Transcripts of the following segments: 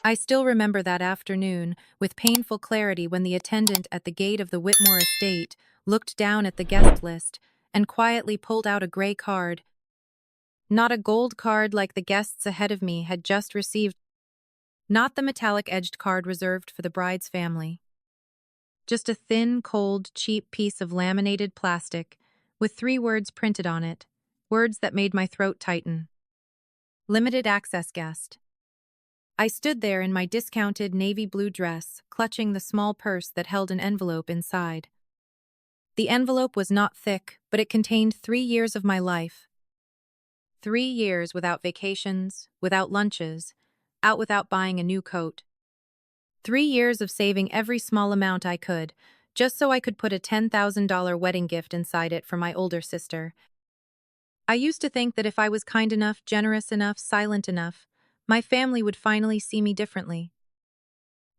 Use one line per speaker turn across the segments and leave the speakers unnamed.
I still remember that afternoon with painful clarity when the attendant at the gate of the Whitmore estate looked down at the guest list and quietly pulled out a gray card. Not a gold card like the guests ahead of me had just received, not the metallic-edged card reserved for the bride's family. Just a thin, cold, cheap piece of laminated plastic with 3 words printed on it, words that made my throat tighten. Limited access guest. I stood there in my discounted navy blue dress, clutching the small purse that held an envelope inside. The envelope was not thick, but it contained 3 years of my life. 3 years without vacations, without lunches, out without buying a new coat. 3 years of saving every small amount I could, just so I could put a $10,000 wedding gift inside it for my older sister. I used to think that if I was kind enough, generous enough, silent enough, my family would finally see me differently.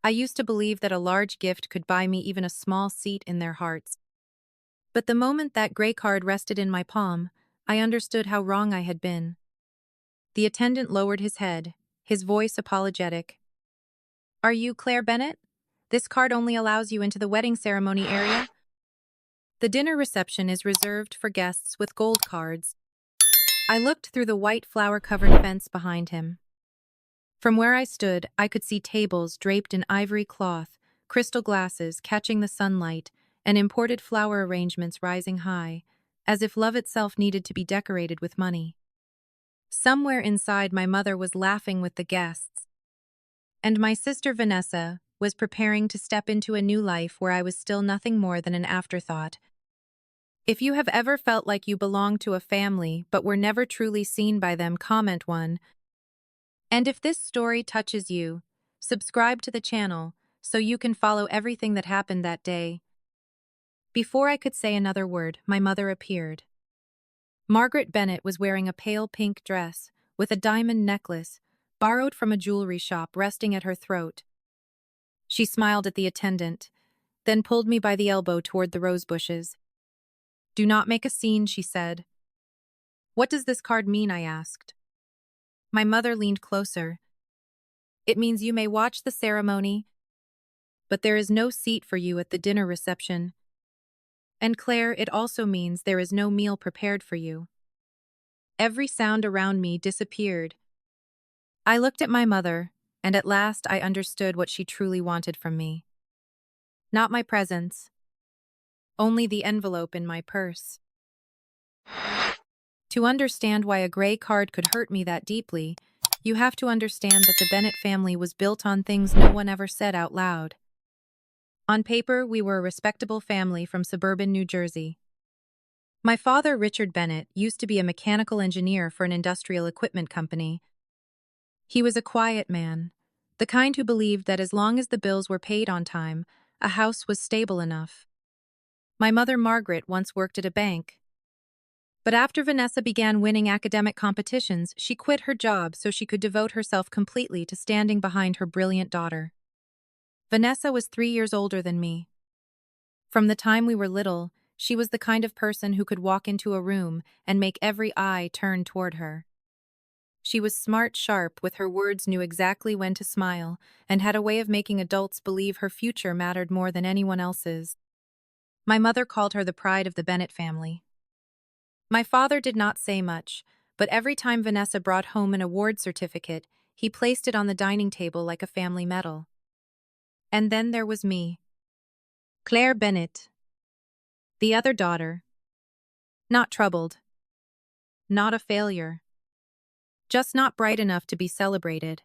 I used to believe that a large gift could buy me even a small seat in their hearts. But the moment that gray card rested in my palm, I understood how wrong I had been. The attendant lowered his head, his voice apologetic. "Are you Claire Bennett? This card only allows you into the wedding ceremony area. The dinner reception is reserved for guests with gold cards." I looked through the white flower-covered fence behind him. From where I stood, I could see tables draped in ivory cloth, crystal glasses catching the sunlight, and imported flower arrangements rising high, as if love itself needed to be decorated with money. Somewhere inside, my mother was laughing with the guests, and my sister Vanessa was preparing to step into a new life where I was still nothing more than an afterthought. If you have ever felt like you belonged to a family but were never truly seen by them, comment 1. And if this story touches you, subscribe to the channel so you can follow everything that happened that day. Before I could say another word, my mother appeared. Margaret Bennett was wearing a pale pink dress with a diamond necklace, borrowed from a jewelry shop, resting at her throat. She smiled at the attendant, then pulled me by the elbow toward the rose bushes. "Do not make a scene," she said. "What does this card mean?" I asked. My mother leaned closer. "It means you may watch the ceremony, but there is no seat for you at the dinner reception. And Claire, it also means there is no meal prepared for you." Every sound around me disappeared. I looked at my mother, and at last I understood what she truly wanted from me. Not my presents, only the envelope in my purse. To understand why a gray card could hurt me that deeply, you have to understand that the Bennett family was built on things no one ever said out loud. On paper, we were a respectable family from suburban New Jersey. My father, Richard Bennett, used to be a mechanical engineer for an industrial equipment company. He was a quiet man, the kind who believed that as long as the bills were paid on time, a house was stable enough. My mother, Margaret, once worked at a bank. But after Vanessa began winning academic competitions, she quit her job so she could devote herself completely to standing behind her brilliant daughter. Vanessa was 3 years older than me. From the time we were little, she was the kind of person who could walk into a room and make every eye turn toward her. She was smart, sharp, with her words, knew exactly when to smile, and had a way of making adults believe her future mattered more than anyone else's. My mother called her the pride of the Bennett family. My father did not say much, but every time Vanessa brought home an award certificate, he placed it on the dining table like a family medal. And then there was me. Claire Bennett. The other daughter. Not troubled. Not a failure. Just not bright enough to be celebrated.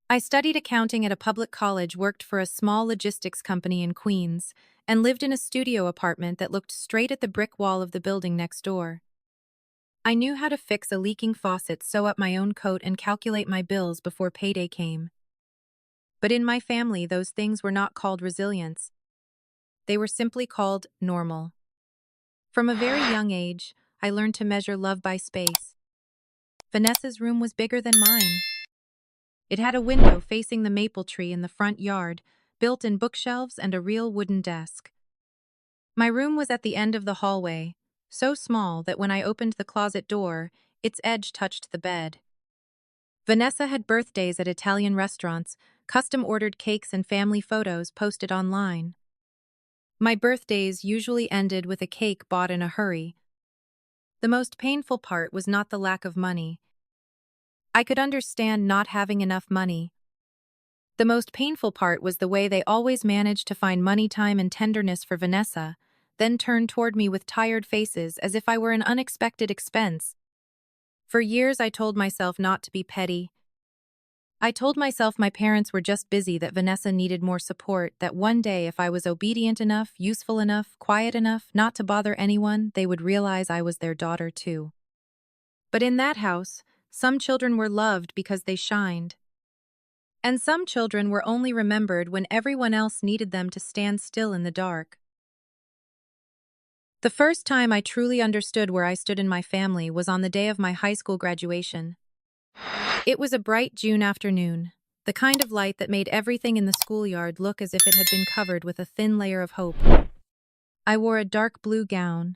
I studied accounting at a public college, worked for a small logistics company in Queens, and lived in a studio apartment that looked straight at the brick wall of the building next door. I knew how to fix a leaking faucet, sew up my own coat, and calculate my bills before payday came. But in my family, those things were not called resilience. They were simply called normal. From a very young age, I learned to measure love by space. Vanessa's room was bigger than mine. It had a window facing the maple tree in the front yard, built-in bookshelves, and a real wooden desk. My room was at the end of the hallway, so small that when I opened the closet door, its edge touched the bed. Vanessa had birthdays at Italian restaurants, custom-ordered cakes and family photos posted online. My birthdays usually ended with a cake bought in a hurry. The most painful part was not the lack of money. I could understand not having enough money. The most painful part was the way they always managed to find money, time, and tenderness for Vanessa, then turned toward me with tired faces as if I were an unexpected expense. For years I told myself not to be petty. I told myself my parents were just busy, that Vanessa needed more support, that one day if I was obedient enough, useful enough, quiet enough, not to bother anyone, they would realize I was their daughter too. But in that house, some children were loved because they shined. And some children were only remembered when everyone else needed them to stand still in the dark. The first time I truly understood where I stood in my family was on the day of my high school graduation. It was a bright June afternoon, the kind of light that made everything in the schoolyard look as if it had been covered with a thin layer of hope. I wore a dark blue gown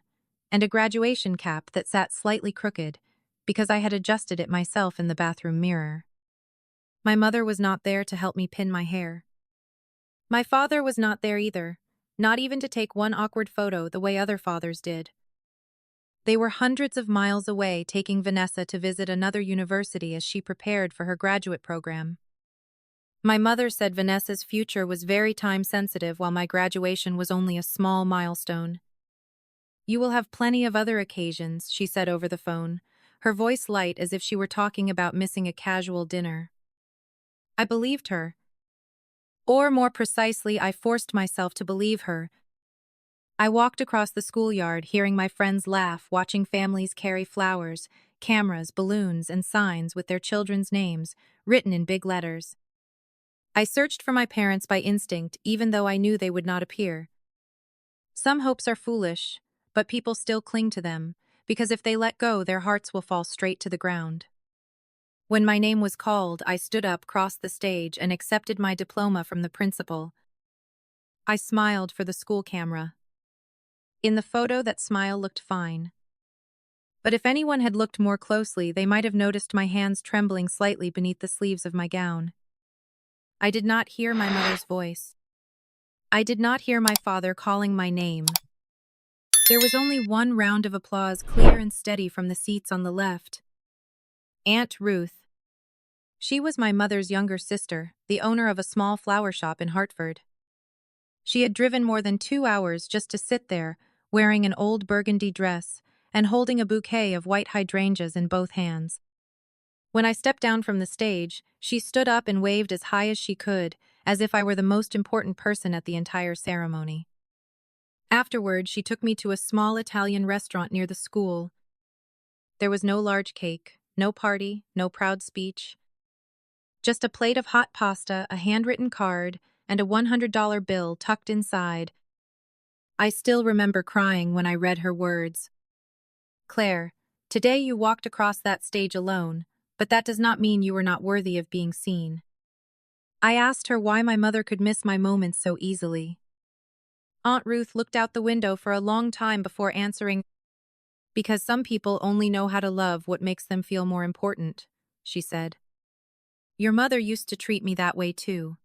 and a graduation cap that sat slightly crooked because I had adjusted it myself in the bathroom mirror. My mother was not there to help me pin my hair. My father was not there either, not even to take one awkward photo the way other fathers did. They were hundreds of miles away, taking Vanessa to visit another university as she prepared for her graduate program. My mother said Vanessa's future was very time-sensitive, while my graduation was only a small milestone. "You will have plenty of other occasions," she said over the phone, her voice light as if she were talking about missing a casual dinner. I believed her. Or more precisely, I forced myself to believe her. I walked across the schoolyard, hearing my friends laugh, watching families carry flowers, cameras, balloons, and signs with their children's names written in big letters. I searched for my parents by instinct, even though I knew they would not appear. Some hopes are foolish, but people still cling to them, because if they let go, their hearts will fall straight to the ground. When my name was called, I stood up, crossed the stage, and accepted my diploma from the principal. I smiled for the school camera. In the photo, that smile looked fine. But if anyone had looked more closely, they might have noticed my hands trembling slightly beneath the sleeves of my gown. I did not hear my mother's voice. I did not hear my father calling my name. There was only one round of applause, clear and steady from the seats on the left. Aunt Ruth. She was my mother's younger sister, the owner of a small flower shop in Hartford. She had driven more than 2 hours just to sit there, wearing an old burgundy dress and holding a bouquet of white hydrangeas in both hands. When I stepped down from the stage, she stood up and waved as high as she could, as if I were the most important person at the entire ceremony. Afterward, she took me to a small Italian restaurant near the school. There was no large cake, no party, no proud speech. Just a plate of hot pasta, a handwritten card, and a $100 bill tucked inside. I still remember crying when I read her words. "Claire, today you walked across that stage alone, but that does not mean you were not worthy of being seen." I asked her why my mother could miss my moments so easily. Aunt Ruth looked out the window for a long time before answering. "Because some people only know how to love what makes them feel more important," she said. "Your mother used to treat me that way too.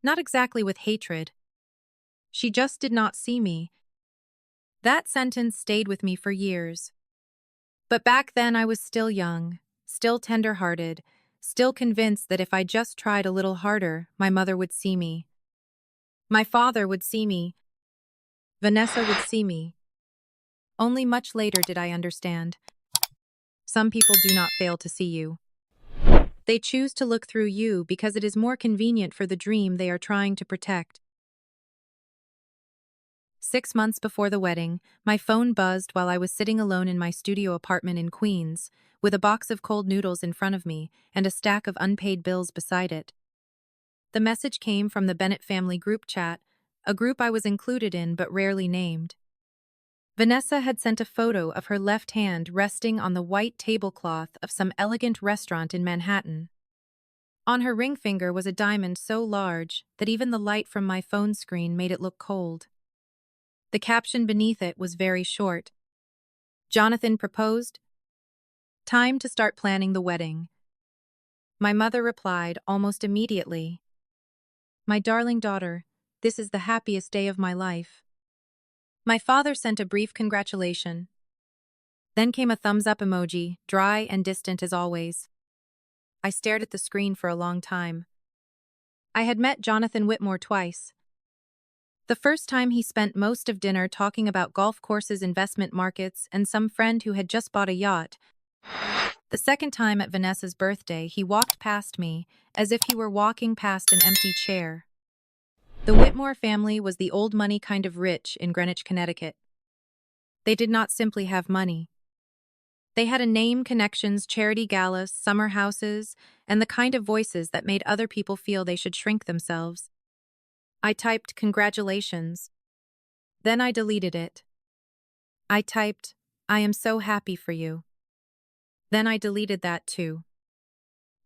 Not exactly with hatred. She just did not see me." That sentence stayed with me for years. But back then I was still young, still tender-hearted, still convinced that if I just tried a little harder, my mother would see me. My father would see me. Vanessa would see me. Only much later did I understand. Some people do not fail to see you. They choose to look through you because it is more convenient for the dream they are trying to protect. 6 months before the wedding, my phone buzzed while I was sitting alone in my studio apartment in Queens, with a box of cold noodles in front of me and a stack of unpaid bills beside it. The message came from the Bennett family group chat, a group I was included in but rarely named. Vanessa had sent a photo of her left hand resting on the white tablecloth of some elegant restaurant in Manhattan. On her ring finger was a diamond so large that even the light from my phone screen made it look cold. The caption beneath it was very short. "Jonathan proposed? Time to start planning the wedding." My mother replied almost immediately. My darling daughter, this is the happiest day of my life. My father sent a brief congratulation. Then came a thumbs up emoji, dry and distant as always. I stared at the screen for a long time. I had met Jonathan Whitmore twice. The first time he spent most of dinner talking about golf courses, investment markets, and some friend who had just bought a yacht. The second time at Vanessa's birthday, he walked past me, as if he were walking past an empty chair. The Whitmore family was the old money kind of rich in Greenwich, Connecticut. They did not simply have money. They had a name, connections, charity galas, summer houses, and the kind of voices that made other people feel they should shrink themselves. I typed congratulations. Then I deleted it. I typed, I am so happy for you. Then I deleted that too.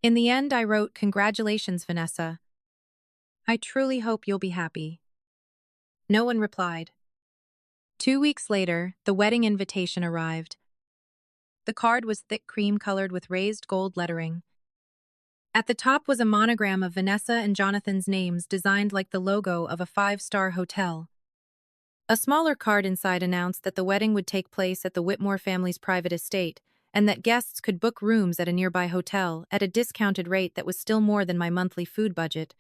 In the end, I wrote, congratulations, Vanessa. I truly hope you'll be happy. No one replied. 2 weeks later, the wedding invitation arrived. The card was thick cream-colored with raised gold lettering. At the top was a monogram of Vanessa and Jonathan's names designed like the logo of a 5-star hotel. A smaller card inside announced that the wedding would take place at the Whitmore family's private estate, and that guests could book rooms at a nearby hotel at a discounted rate that was still more than my monthly food budget.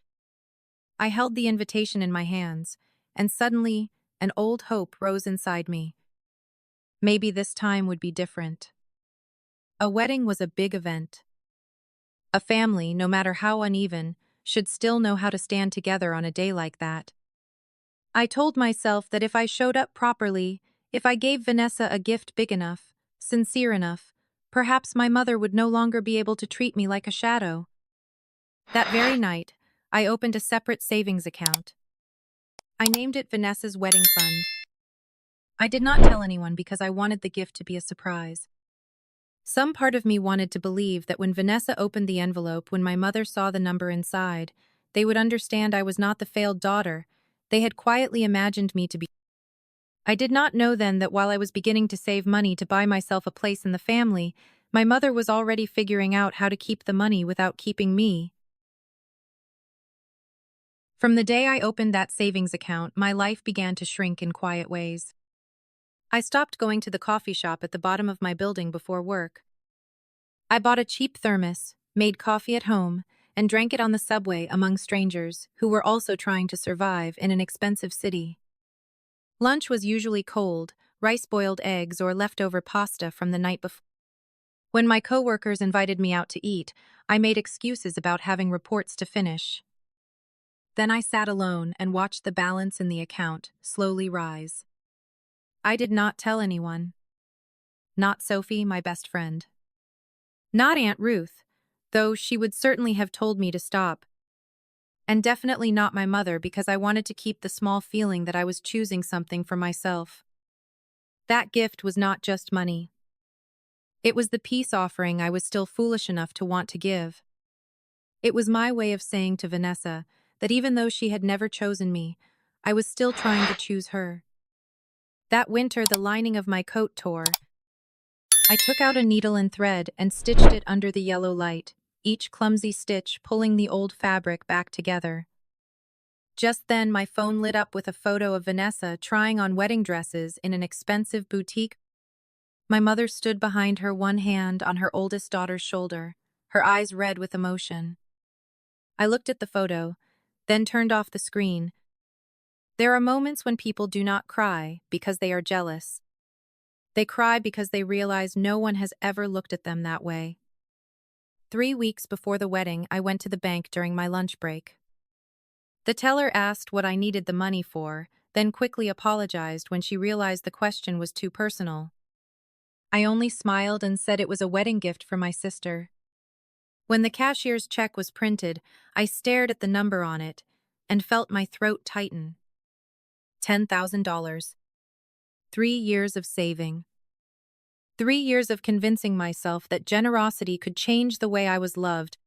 I held the invitation in my hands, and suddenly, an old hope rose inside me. Maybe this time would be different. A wedding was a big event. A family, no matter how uneven, should still know how to stand together on a day like that. I told myself that if I showed up properly, if I gave Vanessa a gift big enough, sincere enough, perhaps my mother would no longer be able to treat me like a shadow. That very night, I opened a separate savings account. I named it Vanessa's Wedding Fund. I did not tell anyone because I wanted the gift to be a surprise. Some part of me wanted to believe that when Vanessa opened the envelope, when my mother saw the number inside, they would understand I was not the failed daughter they had quietly imagined me to be. I did not know then that while I was beginning to save money to buy myself a place in the family, my mother was already figuring out how to keep the money without keeping me. From the day I opened that savings account, my life began to shrink in quiet ways. I stopped going to the coffee shop at the bottom of my building before work. I bought a cheap thermos, made coffee at home, and drank it on the subway among strangers who were also trying to survive in an expensive city. Lunch was usually cold, rice-boiled eggs or leftover pasta from the night before. When my coworkers invited me out to eat, I made excuses about having reports to finish. Then I sat alone and watched the balance in the account slowly rise. I did not tell anyone. Not Sophie, my best friend. Not Aunt Ruth, though she would certainly have told me to stop. And definitely not my mother, because I wanted to keep the small feeling that I was choosing something for myself. That gift was not just money. It was the peace offering I was still foolish enough to want to give. It was my way of saying to Vanessa that even though she had never chosen me, I was still trying to choose her. That winter, the lining of my coat tore. I took out a needle and thread and stitched it under the yellow light, each clumsy stitch pulling the old fabric back together. Just then, my phone lit up with a photo of Vanessa trying on wedding dresses in an expensive boutique. My mother stood behind her, one hand on her oldest daughter's shoulder, her eyes red with emotion. I looked at the photo, then turned off the screen. There are moments when people do not cry because they are jealous. They cry because they realize no one has ever looked at them that way. 3 weeks before the wedding, I went to the bank during my lunch break. The teller asked what I needed the money for, then quickly apologized when she realized the question was too personal. I only smiled and said it was a wedding gift for my sister. When the cashier's check was printed, I stared at the number on it and felt my throat tighten. $10,000. 3 years of saving. 3 years of convincing myself that generosity could change the way I was loved.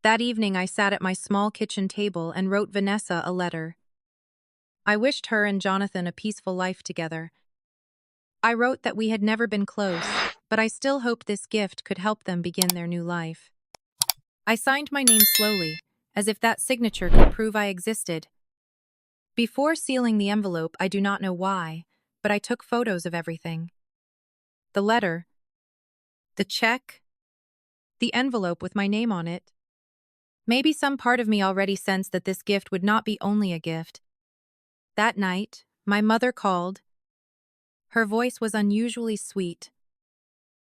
That evening, I sat at my small kitchen table and wrote Vanessa a letter. I wished her and Jonathan a peaceful life together. I wrote that we had never been close, but I still hoped this gift could help them begin their new life. I signed my name slowly, as if that signature could prove I existed. Before sealing the envelope, I do not know why, but I took photos of everything. The letter, the check, the envelope with my name on it. Maybe some part of me already sensed that this gift would not be only a gift. That night, my mother called. Her voice was unusually sweet.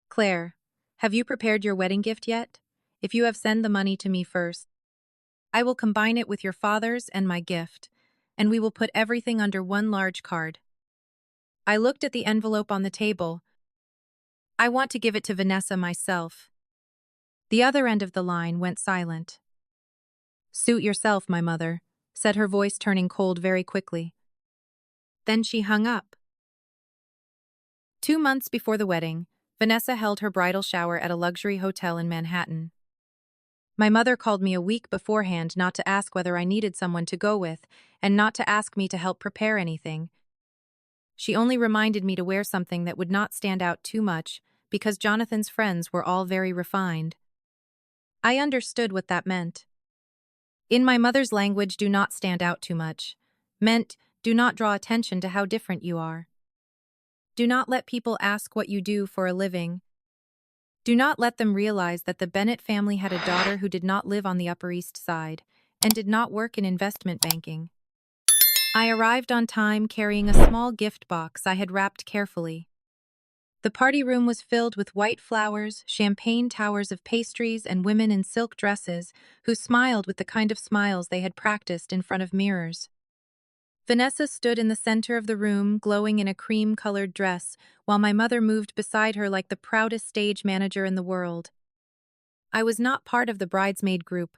"Claire, have you prepared your wedding gift yet? If you have, send the money to me first. I will combine it with your father's and my gift, and we will put everything under one large card." I looked at the envelope on the table. I want to give it to Vanessa myself. The other end of the line went silent. "Suit yourself, my mother," said her voice, turning cold very quickly. Then she hung up. 2 months before the wedding, Vanessa held her bridal shower at a luxury hotel in Manhattan. My mother called me a week beforehand not to ask whether I needed someone to go with, and not to ask me to help prepare anything. She only reminded me to wear something that would not stand out too much, because Jonathan's friends were all very refined. I understood what that meant. In my mother's language, do not stand out too much meant do not draw attention to how different you are. Do not let people ask what you do for a living. Do not let them realize that the Bennett family had a daughter who did not live on the Upper East Side and did not work in investment banking. I arrived on time carrying a small gift box I had wrapped carefully. The party room was filled with white flowers, champagne towers of pastries, and women in silk dresses who smiled with the kind of smiles they had practiced in front of mirrors. Vanessa stood in the center of the room, glowing in a cream-colored dress, while my mother moved beside her like the proudest stage manager in the world. I was not part of the bridesmaid group.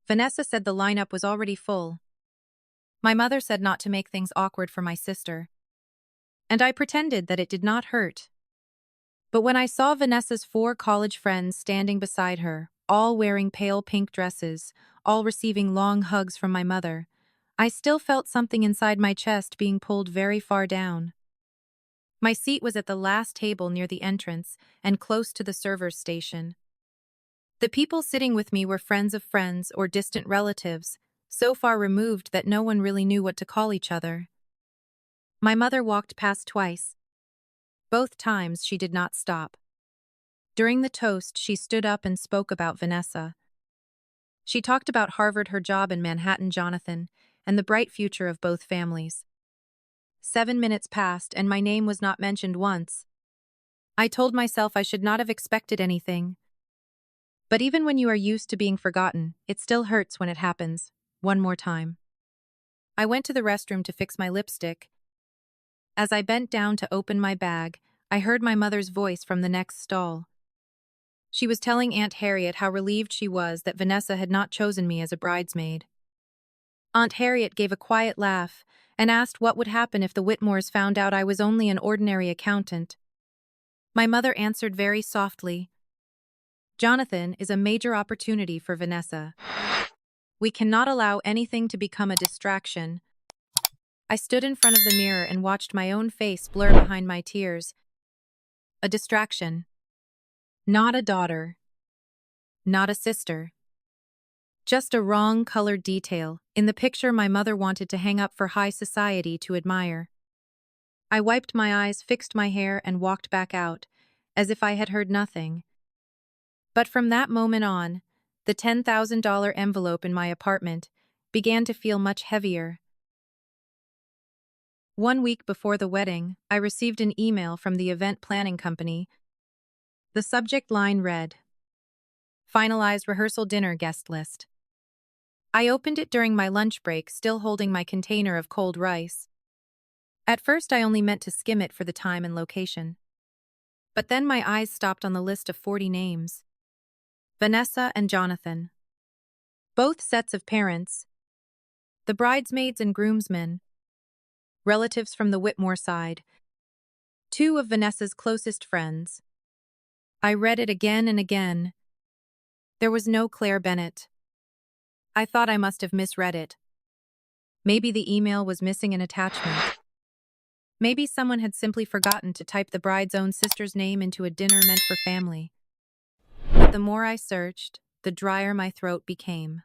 Vanessa said the lineup was already full. My mother said not to make things awkward for my sister, and I pretended that it did not hurt. But when I saw Vanessa's 4 college friends standing beside her, all wearing pale pink dresses, all receiving long hugs from my mother, I still felt something inside my chest being pulled very far down. My seat was at the last table near the entrance and close to the server's station. The people sitting with me were friends of friends or distant relatives, so far removed that no one really knew what to call each other. My mother walked past twice. Both times she did not stop. During the toast, she stood up and spoke about Vanessa. She talked about Harvard, her job in Manhattan, Jonathan, and the bright future of both families. 7 minutes passed, and my name was not mentioned once. I told myself I should not have expected anything. But even when you are used to being forgotten, it still hurts when it happens, one more time. I went to the restroom to fix my lipstick. As I bent down to open my bag, I heard my mother's voice from the next stall. She was telling Aunt Harriet how relieved she was that Vanessa had not chosen me as a bridesmaid. Aunt Harriet gave a quiet laugh and asked what would happen if the Whitmores found out I was only an ordinary accountant. My mother answered very softly, "Jonathan is a major opportunity for Vanessa. We cannot allow anything to become a distraction." I stood in front of the mirror and watched my own face blur behind my tears. A distraction. Not a daughter. Not a sister. Just a wrong-colored detail in the picture my mother wanted to hang up for high society to admire. I wiped my eyes, fixed my hair, and walked back out, as if I had heard nothing. But from that moment on, the $10,000 envelope in my apartment began to feel much heavier. 1 week before the wedding, I received an email from the event planning company. The subject line read, "Finalized rehearsal dinner guest list." I opened it during my lunch break, still holding my container of cold rice. At first, I only meant to skim it for the time and location. But then my eyes stopped on the list of 40 names. Vanessa and Jonathan. Both sets of parents. The bridesmaids and groomsmen. Relatives from the Whitmore side. 2 of Vanessa's closest friends. I read it again and again. There was no Claire Bennett. I thought I must have misread it. Maybe the email was missing an attachment. Maybe someone had simply forgotten to type the bride's own sister's name into a dinner meant for family. But the more I searched, the drier my throat became.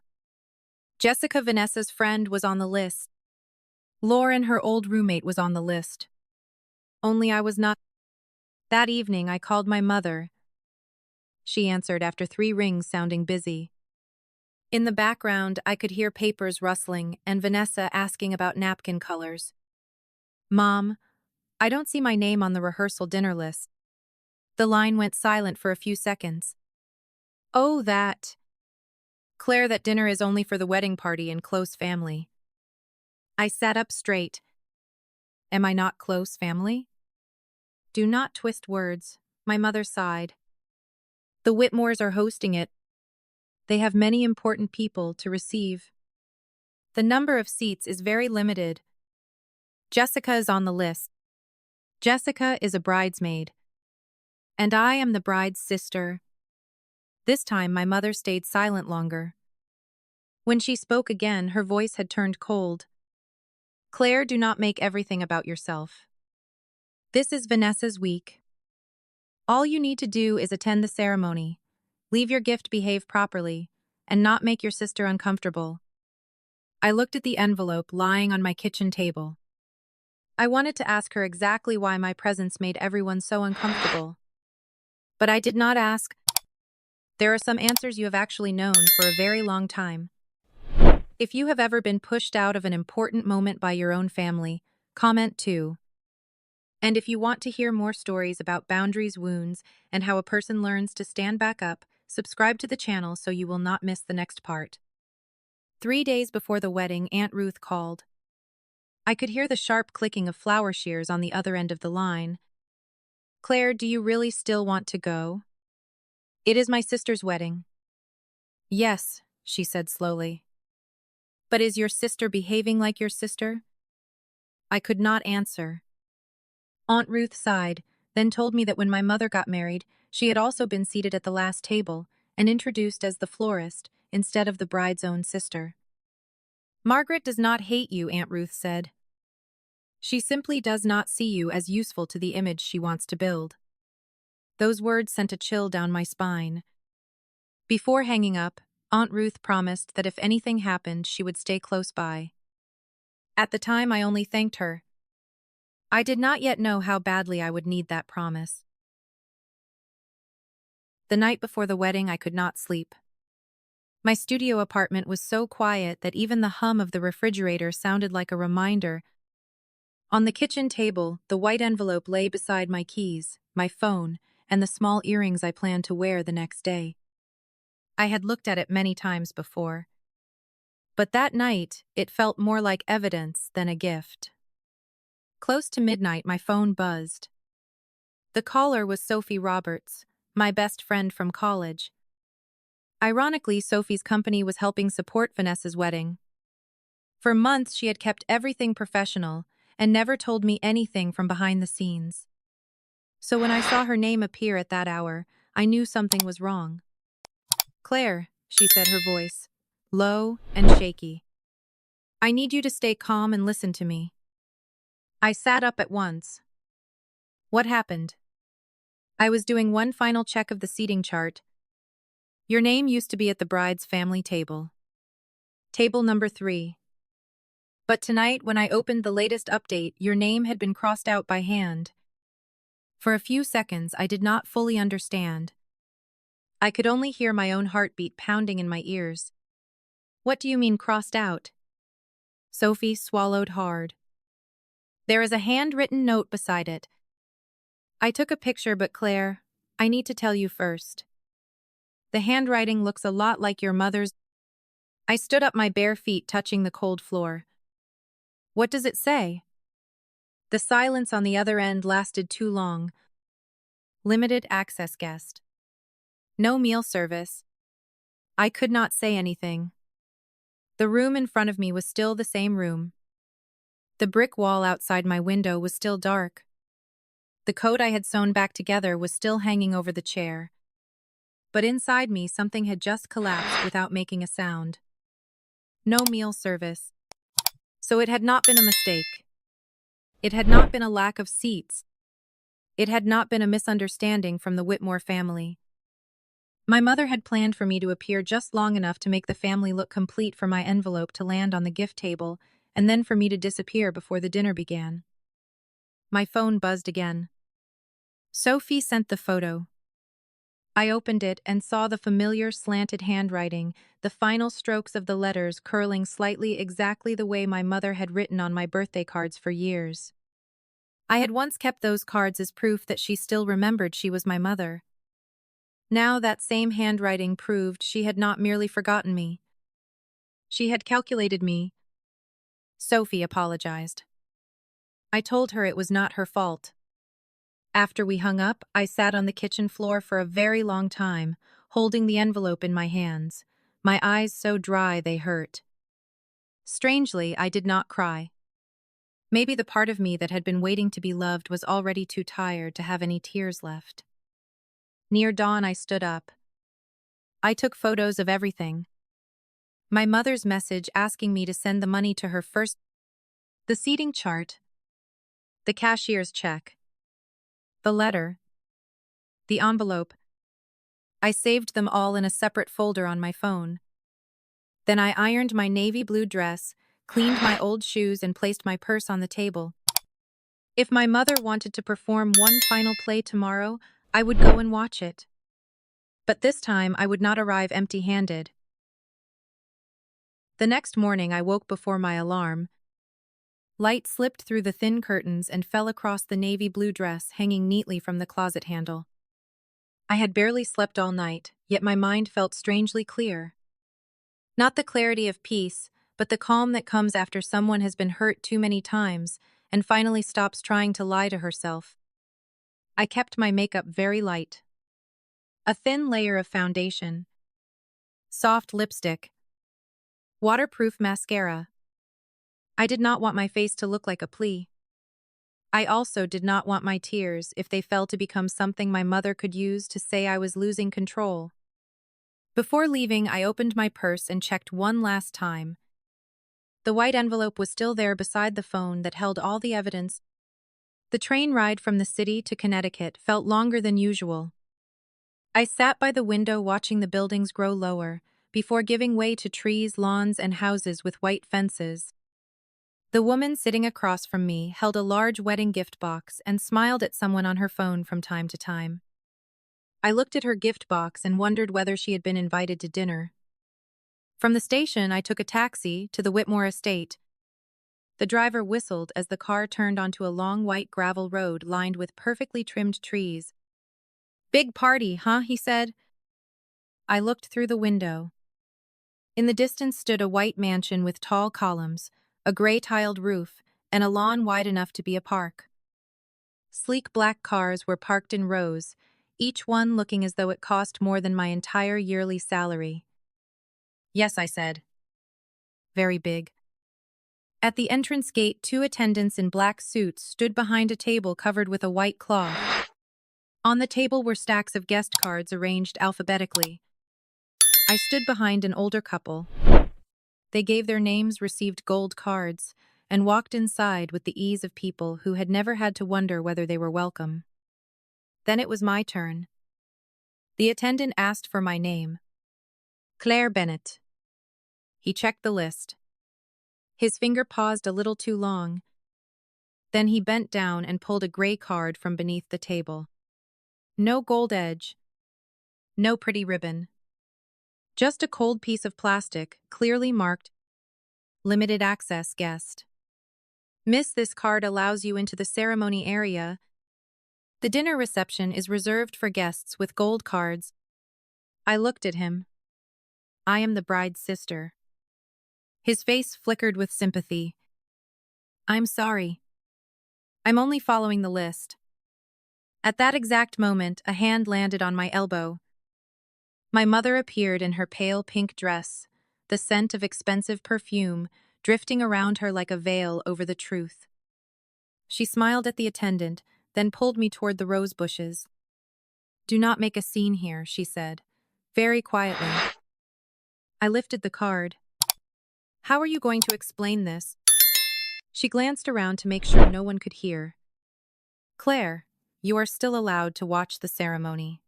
Jessica, Vanessa's friend, was on the list. Lauren, her old roommate, was on the list. Only I was not. That evening, I called my mother. She answered after 3 rings, sounding busy. In the background, I could hear papers rustling and Vanessa asking about napkin colors. "Mom, I don't see my name on the rehearsal dinner list." The line went silent for a few seconds. "Oh, that. Claire, that dinner is only for the wedding party and close family." I sat up straight. Am I not close family? Do not twist words, my mother sighed. The Whitmores are hosting it. They have many important people to receive. The number of seats is very limited. Jessica is on the list. Jessica is a bridesmaid. And I am the bride's sister. This time my mother stayed silent longer. When she spoke again, her voice had turned cold. "Claire, do not make everything about yourself. This is Vanessa's week. All you need to do is attend the ceremony, leave your gift, behave properly, and not make your sister uncomfortable." I looked at the envelope lying on my kitchen table. I wanted to ask her exactly why my presence made everyone so uncomfortable. But I did not ask. There are some answers you have actually known for a very long time. If you have ever been pushed out of an important moment by your own family, comment too. And if you want to hear more stories about boundaries, wounds, and how a person learns to stand back up, subscribe to the channel so you will not miss the next part. 3 days before the wedding, Aunt Ruth called. I could hear the sharp clicking of flower shears on the other end of the line. "Claire, do you really still want to go? It is my sister's wedding." "Yes," she said slowly. "But is your sister behaving like your sister?" I could not answer. Aunt Ruth sighed, then told me that when my mother got married, she had also been seated at the last table and introduced as the florist instead of the bride's own sister. "Margaret does not hate you," Aunt Ruth said. "She simply does not see you as useful to the image she wants to build." Those words sent a chill down my spine. Before hanging up, Aunt Ruth promised that if anything happened, she would stay close by. At the time, I only thanked her. I did not yet know how badly I would need that promise. The night before the wedding, I could not sleep. My studio apartment was so quiet that even the hum of the refrigerator sounded like a reminder. On the kitchen table, the white envelope lay beside my keys, my phone, and the small earrings I planned to wear the next day. I had looked at it many times before. But that night, it felt more like evidence than a gift. Close to midnight, my phone buzzed. The caller was Sophie Roberts, my best friend from college. Ironically, Sophie's company was helping support Vanessa's wedding. For months, she had kept everything professional and never told me anything from behind the scenes. So when I saw her name appear at that hour, I knew something was wrong. "Claire," she said, her voice low and shaky. "I need you to stay calm and listen to me." I sat up at once. "What happened?" I was doing one final check of the seating chart. "Your name used to be at the bride's family table. Table number 3. But tonight, when I opened the latest update, your name had been crossed out by hand." For a few seconds, I did not fully understand. I could only hear my own heartbeat pounding in my ears. "What do you mean crossed out?" Sophie swallowed hard. "There is a handwritten note beside it. I took a picture, but Claire, I need to tell you first. The handwriting looks a lot like your mother's." I stood up, my bare feet touching the cold floor. "What does it say?" The silence on the other end lasted too long. "Limited access guest. No meal service." I could not say anything. The room in front of me was still the same room. The brick wall outside my window was still dark. The coat I had sewn back together was still hanging over the chair. But inside me, something had just collapsed without making a sound. No meal service. So it had not been a mistake. It had not been a lack of seats. It had not been a misunderstanding from the Whitmore family. My mother had planned for me to appear just long enough to make the family look complete for my envelope to land on the gift table, and then for me to disappear before the dinner began. My phone buzzed again. Sophie sent the photo. I opened it and saw the familiar slanted handwriting, the final strokes of the letters curling slightly exactly the way my mother had written on my birthday cards for years. I had once kept those cards as proof that she still remembered she was my mother. Now that same handwriting proved she had not merely forgotten me. She had calculated me. Sophie apologized. I told her it was not her fault. After we hung up, I sat on the kitchen floor for a very long time, holding the envelope in my hands, my eyes so dry they hurt. Strangely, I did not cry. Maybe the part of me that had been waiting to be loved was already too tired to have any tears left. Near dawn, I stood up. I took photos of everything. My mother's message asking me to send the money to her first, the seating chart, the cashier's check, the letter, the envelope. I saved them all in a separate folder on my phone. Then I ironed my navy blue dress, cleaned my old shoes, and placed my purse on the table. If my mother wanted to perform one final play tomorrow, I would go and watch it. But this time I would not arrive empty-handed. The next morning I woke before my alarm. Light slipped through the thin curtains and fell across the navy blue dress hanging neatly from the closet handle. I had barely slept all night, yet my mind felt strangely clear. Not the clarity of peace, but the calm that comes after someone has been hurt too many times and finally stops trying to lie to herself. I kept my makeup very light. A thin layer of foundation, soft lipstick, waterproof mascara. I did not want my face to look like a plea. I also did not want my tears, if they fell, to become something my mother could use to say I was losing control. Before leaving, I opened my purse and checked one last time. The white envelope was still there beside the phone that held all the evidence. The train ride from the city to Connecticut felt longer than usual. I sat by the window watching the buildings grow lower, before giving way to trees, lawns, and houses with white fences. The woman sitting across from me held a large wedding gift box and smiled at someone on her phone from time to time. I looked at her gift box and wondered whether she had been invited to dinner. From the station, I took a taxi to the Whitmore estate. The driver whistled as the car turned onto a long white gravel road lined with perfectly trimmed trees. "Big party, huh?" he said. I looked through the window. In the distance stood a white mansion with tall columns, a gray-tiled roof, and a lawn wide enough to be a park. Sleek black cars were parked in rows, each one looking as though it cost more than my entire yearly salary. "Yes," I said. "Very big." At the entrance gate, two attendants in black suits stood behind a table covered with a white cloth. On the table were stacks of guest cards arranged alphabetically. I stood behind an older couple. They gave their names, received gold cards, and walked inside with the ease of people who had never had to wonder whether they were welcome. Then it was my turn. The attendant asked for my name. Claire Bennett. He checked the list. His finger paused a little too long. Then he bent down and pulled a gray card from beneath the table. No gold edge. No pretty ribbon. Just a cold piece of plastic, clearly marked, "Limited access guest." "Miss, this card allows you into the ceremony area. The dinner reception is reserved for guests with gold cards." I looked at him. I am the bride's sister. His face flickered with sympathy. "I'm sorry. I'm only following the list." At that exact moment, a hand landed on my elbow. My mother appeared in her pale pink dress, the scent of expensive perfume drifting around her like a veil over the truth. She smiled at the attendant, then pulled me toward the rose bushes. "Do not make a scene here," she said, very quietly. I lifted the card. "How are you going to explain this?" She glanced around to make sure no one could hear. "Claire, you are still allowed to watch the ceremony."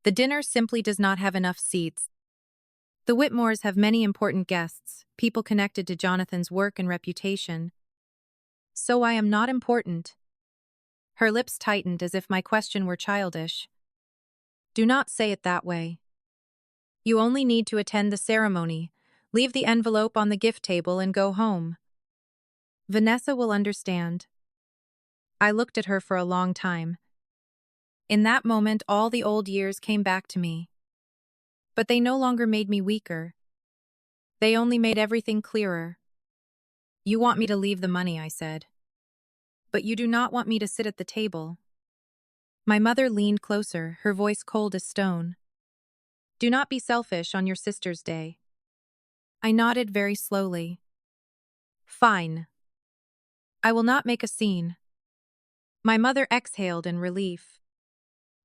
The dinner simply does not have enough seats. The Whitmores have many important guests, people connected to Jonathan's work and reputation. So I am not important. Her lips tightened as if my question were childish. Do not say it that way. You only need to attend the ceremony, leave the envelope on the gift table and go home. Vanessa will understand. I looked at her for a long time. In that moment, all the old years came back to me. But they no longer made me weaker. They only made everything clearer. You want me to leave the money, I said. But you do not want me to sit at the table. My mother leaned closer, her voice cold as stone. Do not be selfish on your sister's day. I nodded very slowly. Fine. I will not make a scene. My mother exhaled in relief.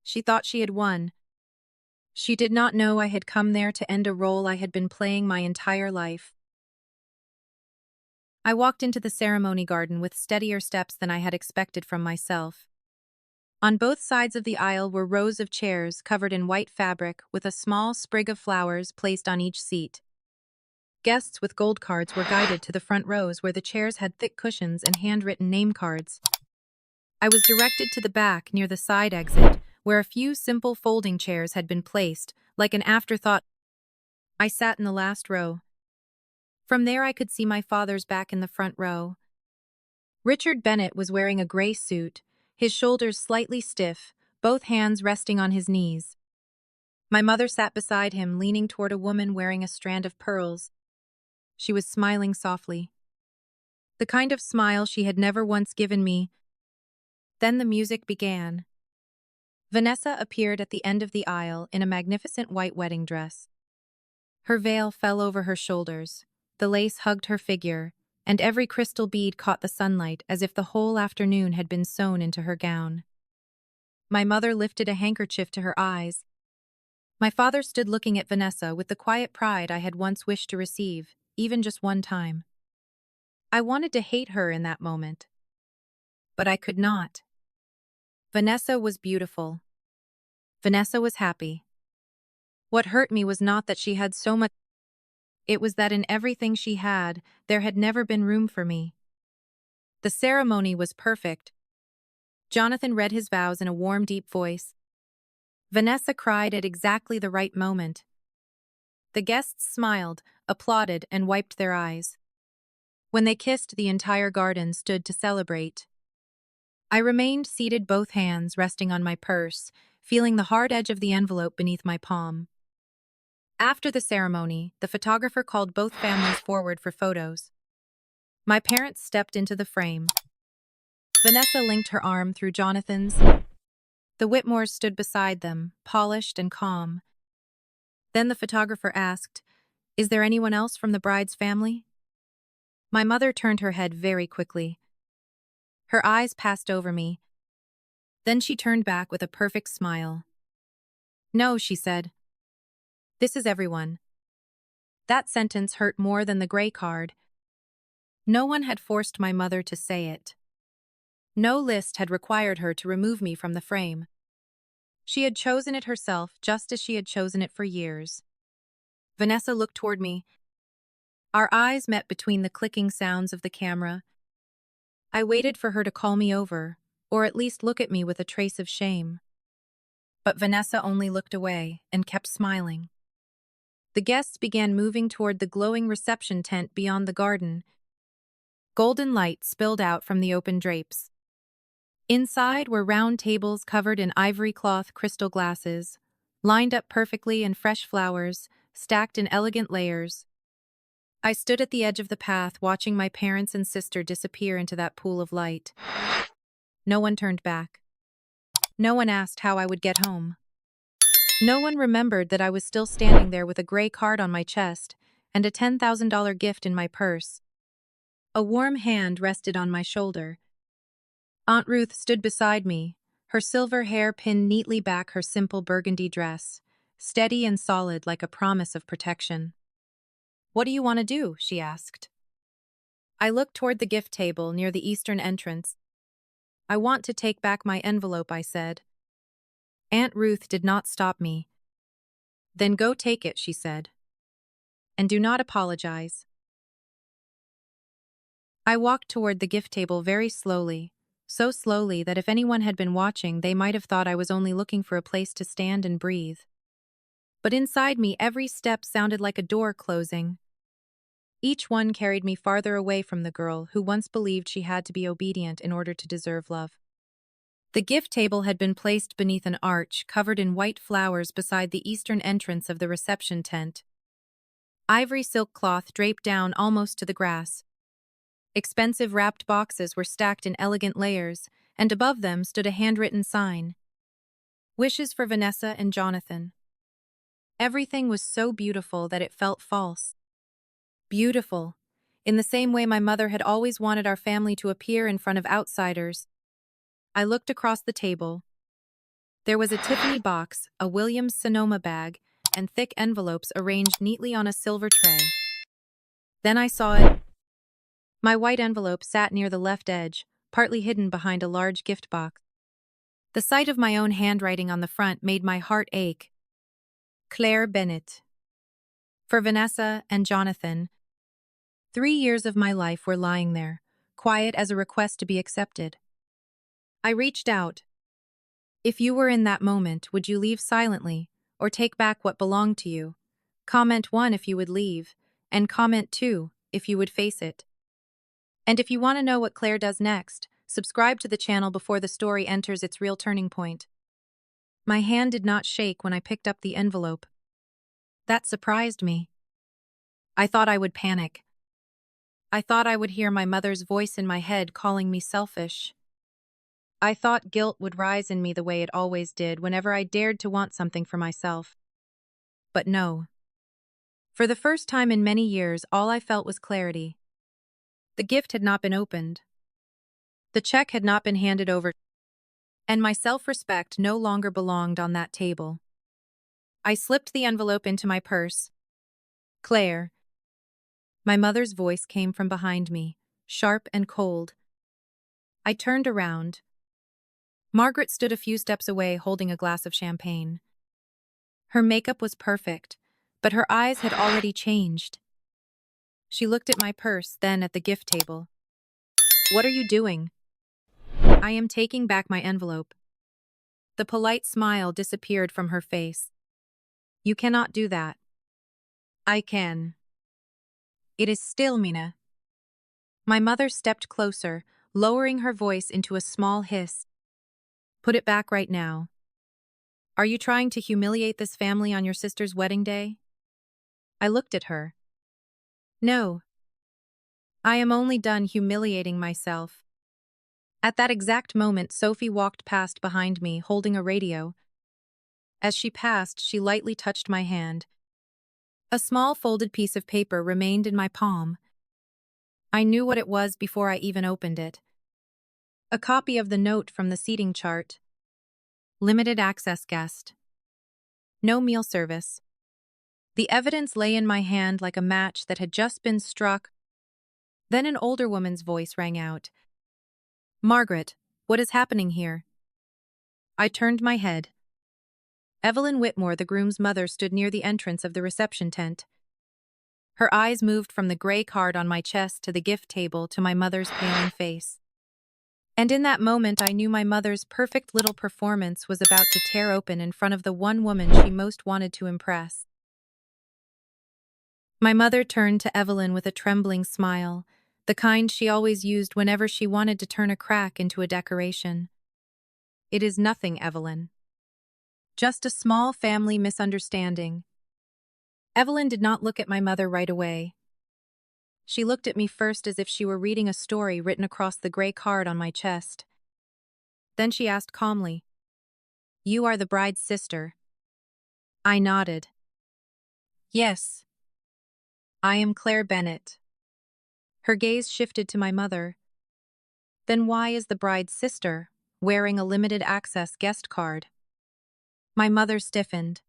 She thought she had won. She did not know I had come there to end a role I had been playing my entire life. I walked into the ceremony garden with steadier steps than I had expected from myself. On both sides of the aisle were rows of chairs covered in white fabric with a small sprig of flowers placed on each seat. Guests with gold cards were guided to the front rows where the chairs had thick cushions and handwritten name cards. I was directed to the back near the side exit, where a few simple folding chairs had been placed, like an afterthought. I sat in the last row. From there I could see my father's back in the front row. Richard Bennett was wearing a gray suit, his shoulders slightly stiff, both hands resting on his knees. My mother sat beside him, leaning toward a woman wearing a strand of pearls. She was smiling softly. The kind of smile she had never once given me. Then the music began. Vanessa appeared at the end of the aisle in a magnificent white wedding dress. Her veil fell over her shoulders, the lace hugged her figure, and every crystal bead caught the sunlight as if the whole afternoon had been sewn into her gown. My mother lifted a handkerchief to her eyes. My father stood looking at Vanessa with the quiet pride I had once wished to receive, even just one time. I wanted to hate her in that moment. But I could not. Vanessa was beautiful. Vanessa was happy. What hurt me was not that she had so much. It was that in everything she had, there had never been room for me. The ceremony was perfect. Jonathan read his vows in a warm, deep voice. Vanessa cried at exactly the right moment. The guests smiled, applauded, and wiped their eyes. When they kissed, the entire garden stood to celebrate. I remained seated, both hands resting on my purse, feeling the hard edge of the envelope beneath my palm. After the ceremony, the photographer called both families forward for photos. My parents stepped into the frame. Vanessa linked her arm through Jonathan's. The Whitmores stood beside them, polished and calm. Then the photographer asked, "Is there anyone else from the bride's family?" My mother turned her head very quickly. Her eyes passed over me. Then she turned back with a perfect smile. "No," she said. "This is everyone." That sentence hurt more than the gray card. No one had forced my mother to say it. No list had required her to remove me from the frame. She had chosen it herself, just as she had chosen it for years. Vanessa looked toward me. Our eyes met between the clicking sounds of the camera. I waited for her to call me over, or at least look at me with a trace of shame. But Vanessa only looked away and kept smiling. The guests began moving toward the glowing reception tent beyond the garden. Golden light spilled out from the open drapes. Inside were round tables covered in ivory cloth crystal glasses, lined up perfectly, and fresh flowers, stacked in elegant layers. I stood at the edge of the path, watching my parents and sister disappear into that pool of light. No one turned back. No one asked how I would get home. No one remembered that I was still standing there with a gray card on my chest and a $10,000 gift in my purse. A warm hand rested on my shoulder. Aunt Ruth stood beside me, her silver hair pinned neatly back her simple burgundy dress, steady and solid like a promise of protection. "What do you want to do?" she asked. I looked toward the gift table near the eastern entrance. "I want to take back my envelope," I said. Aunt Ruth did not stop me. "Then go take it," she said. "And do not apologize." I walked toward the gift table very slowly, so slowly that if anyone had been watching, they might have thought I was only looking for a place to stand and breathe. But inside me, every step sounded like a door closing. Each one carried me farther away from the girl who once believed she had to be obedient in order to deserve love. The gift table had been placed beneath an arch covered in white flowers beside the eastern entrance of the reception tent. Ivory silk cloth draped down almost to the grass. Expensive wrapped boxes were stacked in elegant layers, and above them stood a handwritten sign. "Wishes for Vanessa and Jonathan." Everything was so beautiful that it felt false. Beautiful, in the same way my mother had always wanted our family to appear in front of outsiders. I looked across the table. There was a Tiffany box, a Williams Sonoma bag, and thick envelopes arranged neatly on a silver tray. Then I saw it. My white envelope sat near the left edge, partly hidden behind a large gift box. The sight of my own handwriting on the front made my heart ache. Claire Bennett. For Vanessa and Jonathan. 3 years of my life were lying there, quiet as a request to be accepted. I reached out. If you were in that moment, would you leave silently, or take back what belonged to you? Comment 1 if you would leave, and comment 2 if you would face it. And if you want to know what Claire does next, subscribe to the channel before the story enters its real turning point. My hand did not shake when I picked up the envelope. That surprised me. I thought I would panic. I thought I would hear my mother's voice in my head calling me selfish. I thought guilt would rise in me the way it always did whenever I dared to want something for myself. But no. For the first time in many years, all I felt was clarity. The gift had not been opened. The check had not been handed over, and my self-respect no longer belonged on that table. I slipped the envelope into my purse. "Claire." My mother's voice came from behind me, sharp and cold. I turned around. Margaret stood a few steps away holding a glass of champagne. Her makeup was perfect, but her eyes had already changed. She looked at my purse, then at the gift table. "What are you doing?" "I am taking back my envelope." The polite smile disappeared from her face. "You cannot do that." "I can. It is still Mina." My mother stepped closer, lowering her voice into a small hiss. "Put it back right now. Are you trying to humiliate this family on your sister's wedding day?" I looked at her. "No. I am only done humiliating myself." At that exact moment, Sophie walked past behind me, holding a radio. As she passed, she lightly touched my hand. A small folded piece of paper remained in my palm. I knew what it was before I even opened it. A copy of the note from the seating chart. Limited access guest. No meal service. The evidence lay in my hand like a match that had just been struck. Then an older woman's voice rang out. "Margaret, what is happening here?" I turned my head. Evelyn Whitmore, the groom's mother, stood near the entrance of the reception tent. Her eyes moved from the gray card on my chest to the gift table to my mother's paling face. And in that moment, I knew my mother's perfect little performance was about to tear open in front of the one woman she most wanted to impress. My mother turned to Evelyn with a trembling smile, the kind she always used whenever she wanted to turn a crack into a decoration. "It is nothing, Evelyn. Just a small family misunderstanding." Evelyn did not look at my mother right away. She looked at me first as if she were reading a story written across the gray card on my chest. Then she asked calmly, "You are the bride's sister?" I nodded. "Yes. I am Claire Bennett." Her gaze shifted to my mother. "Then why is the bride's sister wearing a limited access guest card?" My mother stiffened.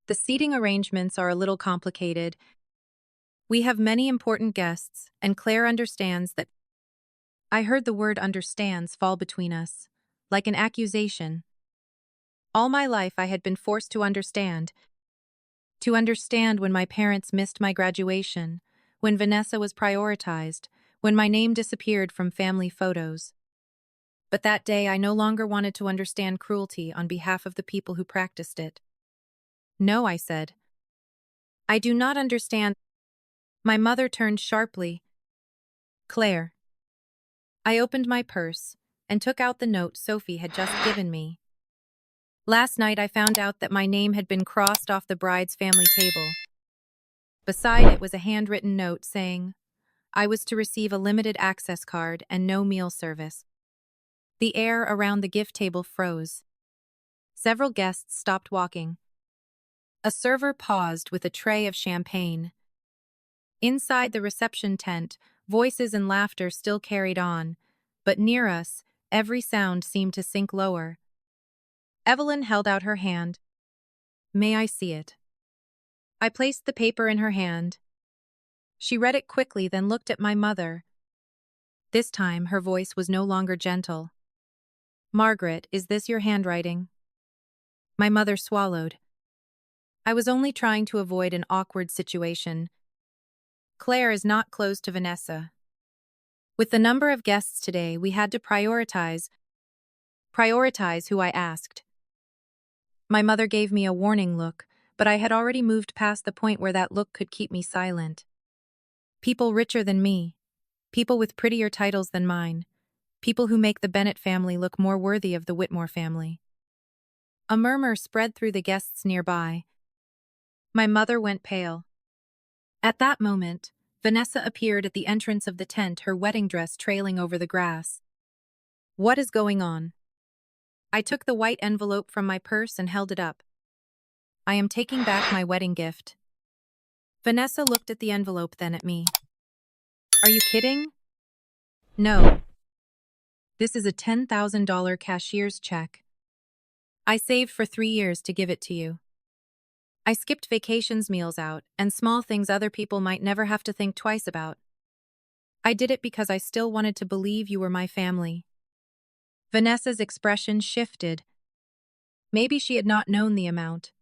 "The seating arrangements are a little complicated. We have many important guests, and Claire understands that." I heard the word "understands" fall between us, like an accusation. All my life I had been forced to understand. To understand when my parents missed my graduation, when Vanessa was prioritized, when my name disappeared from family photos. But that day I no longer wanted to understand cruelty on behalf of the people who practiced it. No, I said. I do not understand. My mother turned sharply. Claire. I opened my purse and took out the note Sophie had just given me. Last night I found out that my name had been crossed off the bride's family table. Beside it was a handwritten note saying I was to receive a limited access card and no meal service. The air around the gift table froze. Several guests stopped walking. A server paused with a tray of champagne. Inside the reception tent, voices and laughter still carried on, but near us, every sound seemed to sink lower. Evelyn held out her hand. May I see it? I placed the paper in her hand. She read it quickly, then looked at my mother. This time, her voice was no longer gentle. Margaret, is this your handwriting? My mother swallowed. I was only trying to avoid an awkward situation. Claire is not close to Vanessa. With the number of guests today, we had to prioritize who I asked. My mother gave me a warning look, but I had already moved past the point where that look could keep me silent. People richer than me, people with prettier titles than mine, people who make the Bennett family look more worthy of the Whitmore family. A murmur spread through the guests nearby. My mother went pale. At that moment, Vanessa appeared at the entrance of the tent, her wedding dress trailing over the grass. What is going on? I took the white envelope from my purse and held it up. I am taking back my wedding gift. Vanessa looked at the envelope, then at me. Are you kidding? No. This is a $10,000 cashier's check. I saved for 3 years to give it to you. I skipped vacations, meals out, and small things other people might never have to think twice about. I did it because I still wanted to believe you were my family. Vanessa's expression shifted. Maybe she had not known the amount.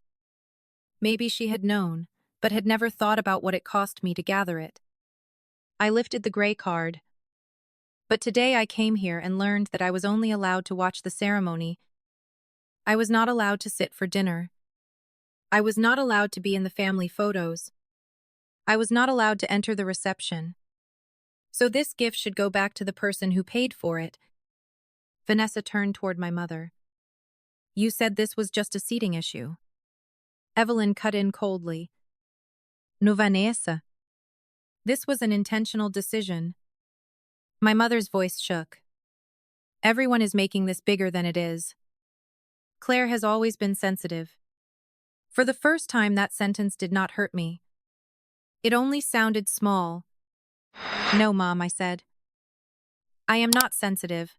Maybe she had known, but had never thought about what it cost me to gather it. I lifted the gray card. But today I came here and learned that I was only allowed to watch the ceremony. I was not allowed to sit for dinner. I was not allowed to be in the family photos. I was not allowed to enter the reception. So this gift should go back to the person who paid for it. Vanessa turned toward my mother. You said this was just a seating issue. Evelyn cut in coldly. No, Vanessa. This was an intentional decision. My mother's voice shook. Everyone is making this bigger than it is. Claire has always been sensitive. For the first time, that sentence did not hurt me. It only sounded small. No, Mom, I said. I am not sensitive.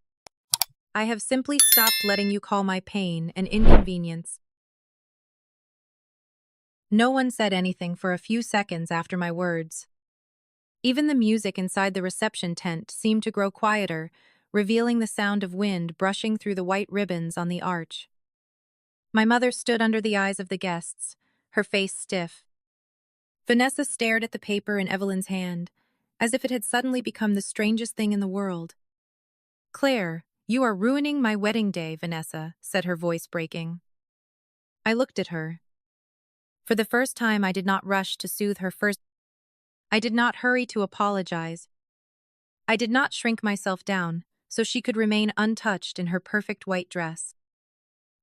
I have simply stopped letting you call my pain an inconvenience. No one said anything for a few seconds after my words. Even the music inside the reception tent seemed to grow quieter, revealing the sound of wind brushing through the white ribbons on the arch. My mother stood under the eyes of the guests, her face stiff. Vanessa stared at the paper in Evelyn's hand, as if it had suddenly become the strangest thing in the world. Claire, you are ruining my wedding day, Vanessa, said her voice breaking. I looked at her. For the first time, I did not rush to soothe her first. I did not hurry to apologize. I did not shrink myself down, so she could remain untouched in her perfect white dress.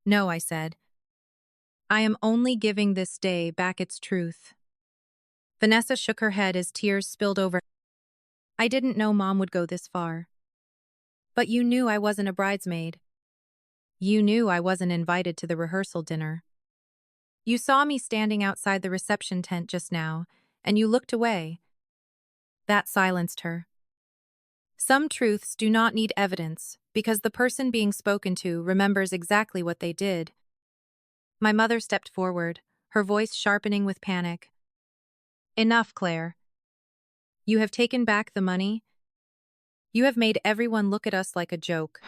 No, I said. I am only giving this day back its truth. Vanessa shook her head as tears spilled over. I didn't know Mom would go this far. But you knew I wasn't a bridesmaid. You knew I wasn't invited to the rehearsal dinner. You saw me standing outside the reception tent just now, and you looked away. That silenced her. Some truths do not need evidence, because the person being spoken to remembers exactly what they did. My mother stepped forward, her voice sharpening with panic. Enough, Claire. You have taken back the money. You have made everyone look at us like a joke.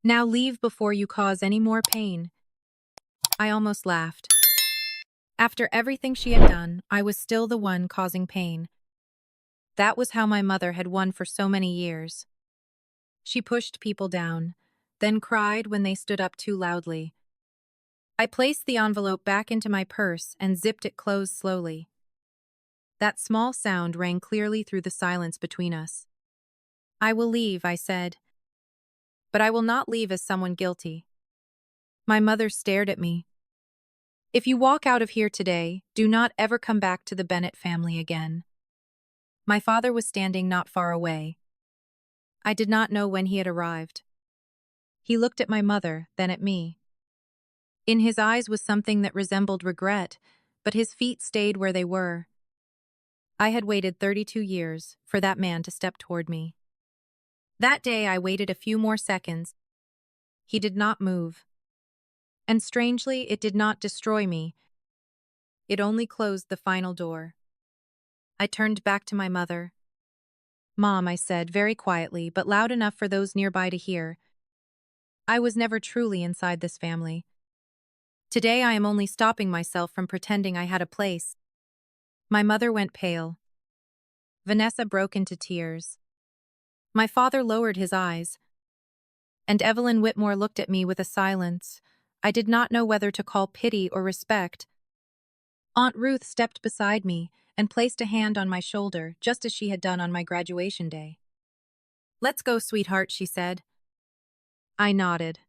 Now leave before you cause any more pain. I almost laughed. After everything she had done, I was still the one causing pain. That was how my mother had won for so many years. She pushed people down, then cried when they stood up too loudly. I placed the envelope back into my purse and zipped it closed slowly. That small sound rang clearly through the silence between us. I will leave, I said. But I will not leave as someone guilty. My mother stared at me. If you walk out of here today, do not ever come back to the Bennett family again. My father was standing not far away. I did not know when he had arrived. He looked at my mother, then at me. In his eyes was something that resembled regret, but his feet stayed where they were. I had waited 32 years for that man to step toward me. That day I waited a few more seconds. He did not move. And strangely, it did not destroy me. It only closed the final door. I turned back to my mother. "Mom," I said, very quietly, but loud enough for those nearby to hear, "I was never truly inside this family. Today I am only stopping myself from pretending I had a place." My mother went pale. Vanessa broke into tears. My father lowered his eyes. And Evelyn Whitmore looked at me with a silence I did not know whether to call pity or respect. Aunt Ruth stepped beside me and placed a hand on my shoulder, just as she had done on my graduation day. "Let's go, sweetheart," she said. I nodded.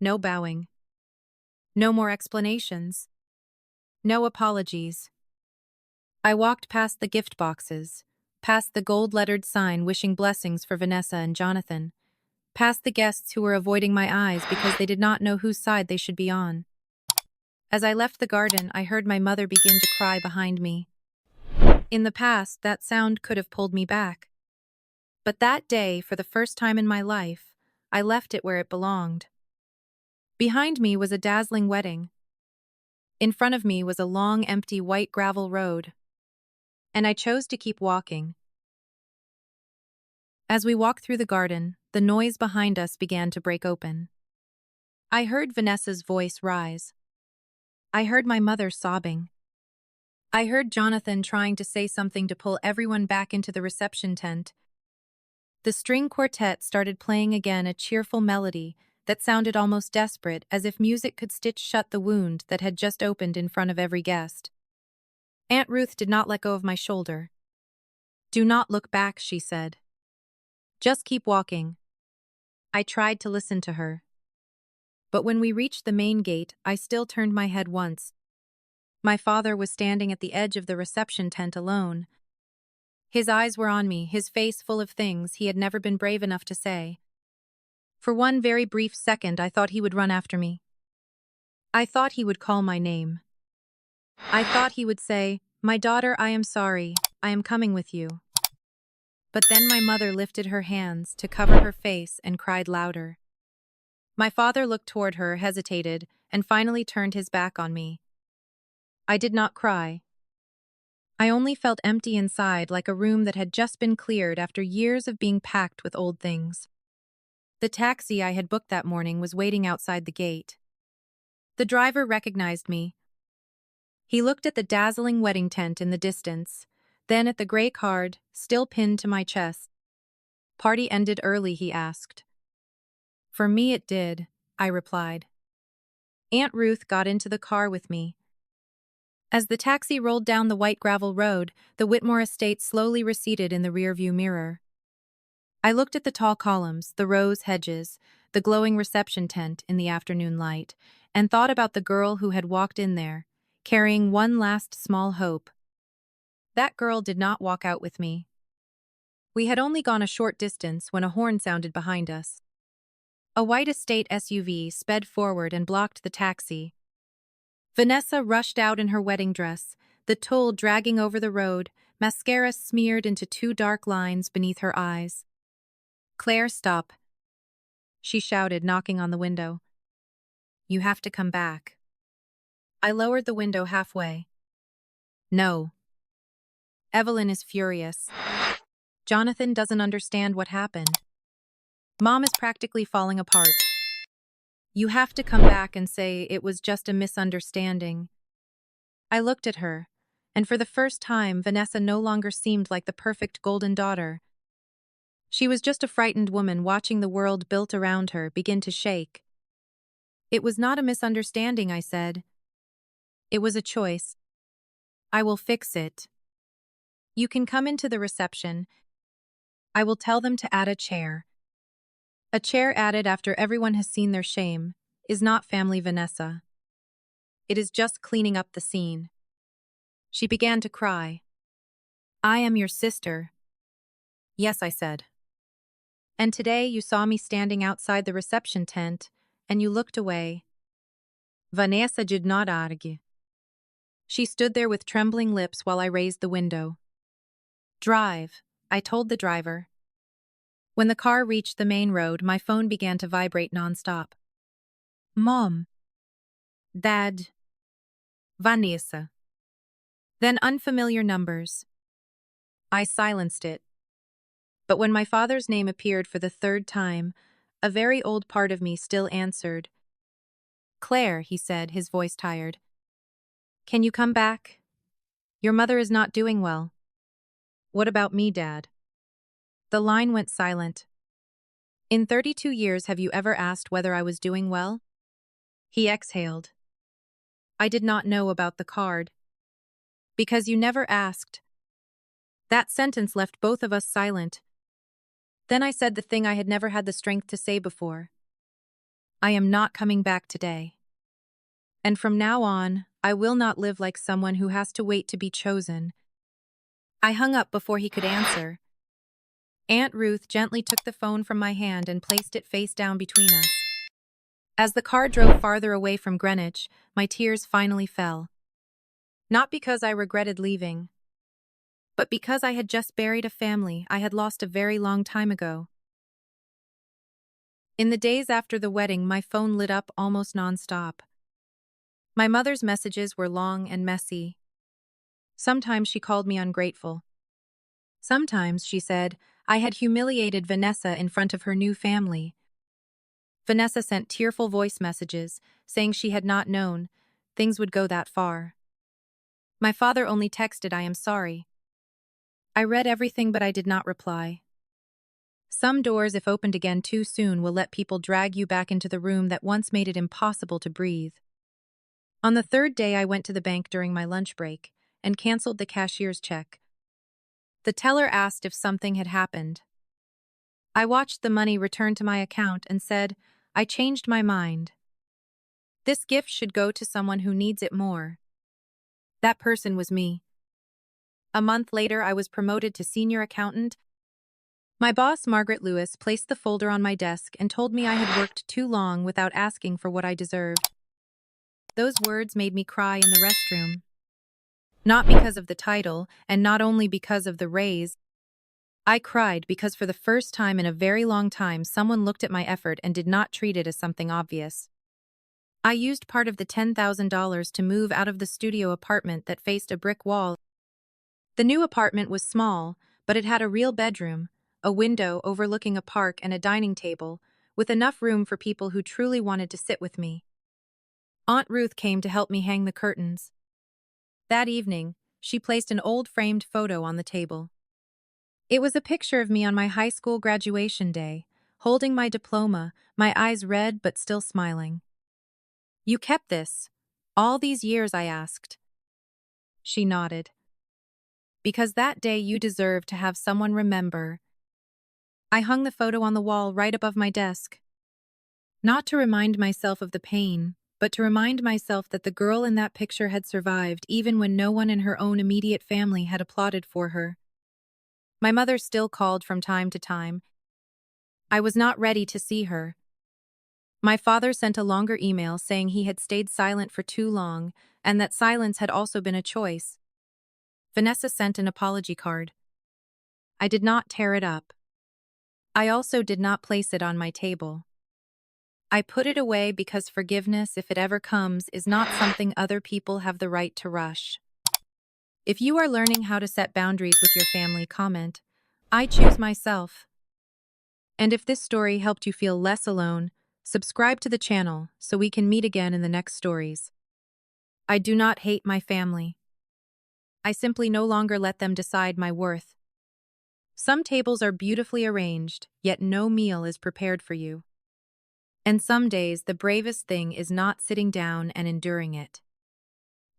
No bowing. No more explanations. No apologies. I walked past the gift boxes, past the gold-lettered sign wishing blessings for Vanessa and Jonathan, past the guests who were avoiding my eyes because they did not know whose side they should be on. As I left the garden, I heard my mother begin to cry behind me. In the past, that sound could have pulled me back. But that day, for the first time in my life, I left it where it belonged. Behind me was a dazzling wedding. In front of me was a long, empty white gravel road. And I chose to keep walking. As we walked through the garden, the noise behind us began to break open. I heard Vanessa's voice rise. I heard my mother sobbing. I heard Jonathan trying to say something to pull everyone back into the reception tent. The string quartet started playing again, a cheerful melody that sounded almost desperate, as if music could stitch shut the wound that had just opened in front of every guest. Aunt Ruth did not let go of my shoulder. "Do not look back," she said. "Just keep walking." I tried to listen to her. But when we reached the main gate, I still turned my head once. My father was standing at the edge of the reception tent alone. His eyes were on me, his face full of things he had never been brave enough to say. For one very brief second, I thought he would run after me. I thought he would call my name. I thought he would say, "My daughter, I am sorry. I am coming with you." But then my mother lifted her hands to cover her face and cried louder. My father looked toward her, hesitated, and finally turned his back on me. I did not cry. I only felt empty inside, like a room that had just been cleared after years of being packed with old things. The taxi I had booked that morning was waiting outside the gate. The driver recognized me. He looked at the dazzling wedding tent in the distance, then at the gray card, still pinned to my chest. "Party ended early?" he asked. "For me it did," I replied. Aunt Ruth got into the car with me. As the taxi rolled down the white gravel road, the Whitmore estate slowly receded in the rearview mirror. I looked at the tall columns, the rose hedges, the glowing reception tent in the afternoon light, and thought about the girl who had walked in there, carrying one last small hope. That girl did not walk out with me. We had only gone a short distance when a horn sounded behind us. A white estate SUV sped forward and blocked the taxi. Vanessa rushed out in her wedding dress, the tulle dragging over the road, mascara smeared into 2 dark lines beneath her eyes. "Claire, stop," she shouted, knocking on the window. "You have to come back." I lowered the window halfway. "No." Evelyn is furious. Jonathan doesn't understand what happened. Mom is practically falling apart. You have to come back and say it was just a misunderstanding. I looked at her, and for the first time, Vanessa no longer seemed like the perfect golden daughter. She was just a frightened woman watching the world built around her begin to shake. It was not a misunderstanding, I said. It was a choice. I will fix it. You can come into the reception. I will tell them to add a chair. A chair added after everyone has seen their shame is not family Vanessa. It is just cleaning up the scene. She began to cry. I am your sister. Yes, I said. And today you saw me standing outside the reception tent, and you looked away. Vanessa did not argue. She stood there with trembling lips while I raised the window. Drive, I told the driver. When the car reached the main road, my phone began to vibrate nonstop. Mom. Dad. Vanessa. Then unfamiliar numbers. I silenced it. But when my father's name appeared for the third time, a very old part of me still answered. Claire, he said, his voice tired. Can you come back? Your mother is not doing well. What about me, Dad? The line went silent. In 32 years, have you ever asked whether I was doing well? He exhaled. I did not know about the card. Because you never asked. That sentence left both of us silent. Then I said the thing I had never had the strength to say before. I am not coming back today. And from now on, I will not live like someone who has to wait to be chosen. I hung up before he could answer. Aunt Ruth gently took the phone from my hand and placed it face down between us. As the car drove farther away from Greenwich, my tears finally fell. Not because I regretted leaving, but because I had just buried a family I had lost a very long time ago. In the days after the wedding, my phone lit up almost nonstop. My mother's messages were long and messy. Sometimes she called me ungrateful. Sometimes, she said, I had humiliated Vanessa in front of her new family. Vanessa sent tearful voice messages, saying she had not known things would go that far. My father only texted, I am sorry. I read everything, but I did not reply. Some doors, if opened again too soon, will let people drag you back into the room that once made it impossible to breathe. On the third day, I went to the bank during my lunch break and canceled the cashier's check. The teller asked if something had happened. I watched the money return to my account and said, I changed my mind. This gift should go to someone who needs it more. That person was me. A month later, I was promoted to senior accountant. My boss, Margaret Lewis, placed the folder on my desk and told me I had worked too long without asking for what I deserved. Those words made me cry in the restroom. Not because of the title, and not only because of the raise. I cried because for the first time in a very long time, someone looked at my effort and did not treat it as something obvious. I used part of the $10,000 to move out of the studio apartment that faced a brick wall. The new apartment was small, but it had a real bedroom, a window overlooking a park and a dining table, with enough room for people who truly wanted to sit with me. Aunt Ruth came to help me hang the curtains. That evening, she placed an old framed photo on the table. It was a picture of me on my high school graduation day, holding my diploma, my eyes red but still smiling. You kept this all these years, I asked. She nodded. Because that day you deserve to have someone remember. I hung the photo on the wall right above my desk. Not to remind myself of the pain, but to remind myself that the girl in that picture had survived even when no one in her own immediate family had applauded for her. My mother still called from time to time. I was not ready to see her. My father sent a longer email saying he had stayed silent for too long and that silence had also been a choice. Vanessa sent an apology card. I did not tear it up. I also did not place it on my table. I put it away because forgiveness, if it ever comes, is not something other people have the right to rush. If you are learning how to set boundaries with your family, comment, I choose myself. And if this story helped you feel less alone, Subscribe to the channel so we can meet again in the next stories. I do not hate my family. I simply no longer let them decide my worth. Some tables are beautifully arranged, yet no meal is prepared for you. And some days the bravest thing is not sitting down and enduring it.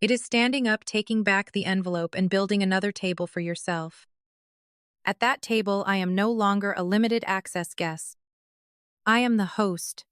It is standing up, taking back the envelope, and building another table for yourself. At that table, I am no longer a limited access guest. I am the host,